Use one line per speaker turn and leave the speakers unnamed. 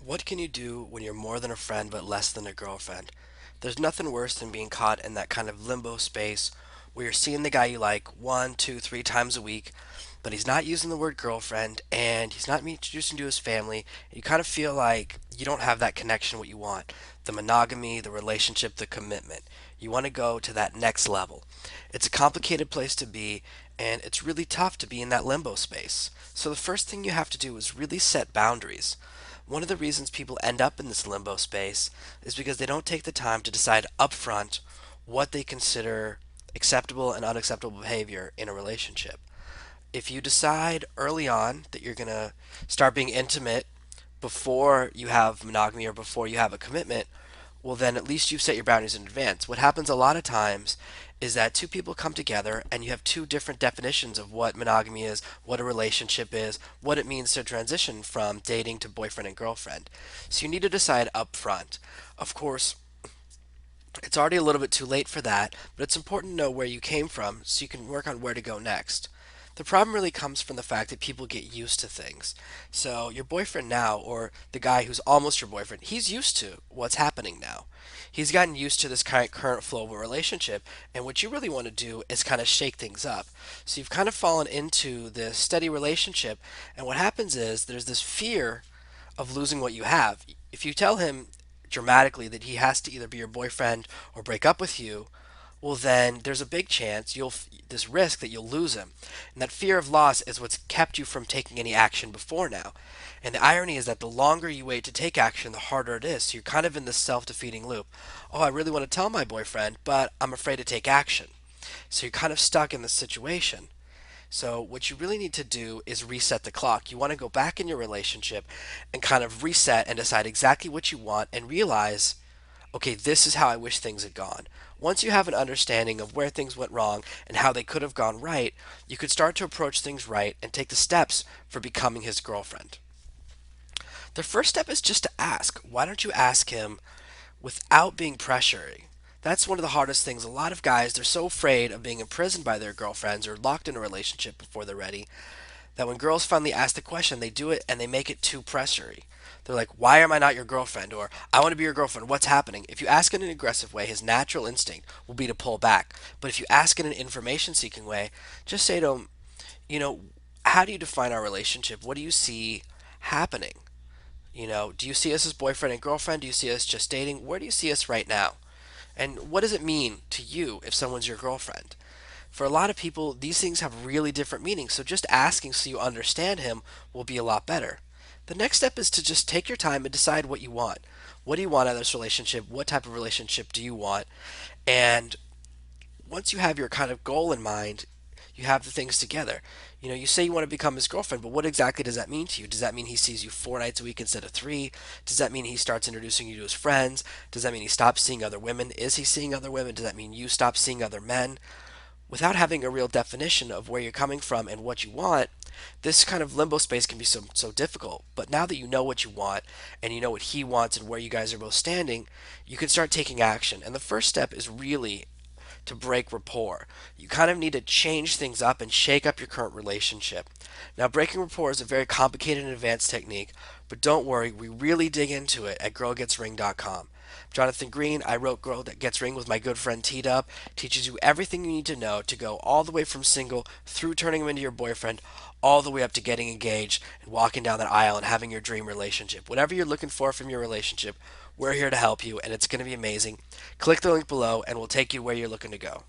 What can you do when you're more than a friend but less than a girlfriend? There's nothing worse than being caught in that kind of limbo space where you're seeing the guy you like one, two, three times a week, but he's not using the word girlfriend and he's not introducing to his family. And you kind of feel like you don't have that connection what you want, the monogamy, the relationship, the commitment. You want to go to that next level. It's a complicated place to be, and it's really tough to be in that limbo space. So the first thing you have to do is really set boundaries. One of the reasons people end up in this limbo space is because they don't take the time to decide upfront what they consider acceptable and unacceptable behavior in a relationship. If you decide early on that you're going to start being intimate before you have monogamy or before you have a commitment, well, then at least you've set your boundaries in advance. What happens a lot of times is that two people come together and you have two different definitions of what monogamy is, what a relationship is, what it means to transition from dating to boyfriend and girlfriend. So you need to decide up front. Of course, it's already a little bit too late for that, but it's important to know where you came from so you can work on where to go next. The problem really comes from the fact that people get used to things. So, your boyfriend now, or the guy who's almost your boyfriend, he's used to what's happening now. He's gotten used to this current flow of a relationship, and what you really want to do is kind of shake things up. So, you've kind of fallen into this steady relationship, and what happens is there's this fear of losing what you have. If you tell him dramatically that he has to either be your boyfriend or break up with you, well then there's a big chance you'll this risk that you'll lose him. And that fear of loss is what's kept you from taking any action before now. And the irony is that the longer you wait to take action, the harder it is. So you're kind of in this self-defeating loop. Oh, I really want to tell my boyfriend, but I'm afraid to take action. So you're kind of stuck in this situation. So, what you really need to do is reset the clock. You want to go back in your relationship and kind of reset and decide exactly what you want and realize, okay, this is how I wish things had gone. Once you have an understanding of where things went wrong and how they could have gone right, you could start to approach things right and take the steps for becoming his girlfriend. The first step is just to ask. Why don't you ask him without being pressuring? That's one of the hardest things. A lot of guys, they're so afraid of being imprisoned by their girlfriends or locked in a relationship before they're ready that when girls finally ask the question, they do it and they make it too pressury. They're like, "Why am I not your girlfriend?" Or "I want to be your girlfriend. What's happening?" If you ask in an aggressive way, his natural instinct will be to pull back. But if you ask in an information seeking way, just say to him, you know, how do you define our relationship? What do you see happening? Do you see us as boyfriend and girlfriend? Do you see us just dating? Where do you see us right now? And what does it mean to you if someone's your girlfriend? For a lot of people, these things have really different meanings, so just asking so you understand him will be a lot better. The next step is to just take your time and decide what you want. What do you want out of this relationship? What type of relationship do you want? And once you have your kind of goal in mind, you have the things together. You say you want to become his girlfriend, but what exactly does that mean to you? Does that mean he sees you 4 nights a week instead of three? Does that mean he starts introducing you to his friends? Does that mean he stops seeing other women? Is he seeing other women? Does that mean you stop seeing other men? Without having a real definition of where you're coming from and what you want, this kind of limbo space can be so difficult. But now that you know what you want and you know what he wants and where you guys are both standing, you can start taking action. And the first step is really to break rapport. You kind of need to change things up and shake up your current relationship. Now, breaking rapport is a very complicated and advanced technique, but don't worry, we really dig into it at girlgetsring.com. Jonathan Green, I wrote Girl That Gets Ring with my good friend T Dub, teaches you everything you need to know to go all the way from single through turning him into your boyfriend, all the way up to getting engaged and walking down that aisle and having your dream relationship. Whatever you're looking for from your relationship, we're here to help you, and it's going to be amazing. Click the link below, and we'll take you where you're looking to go.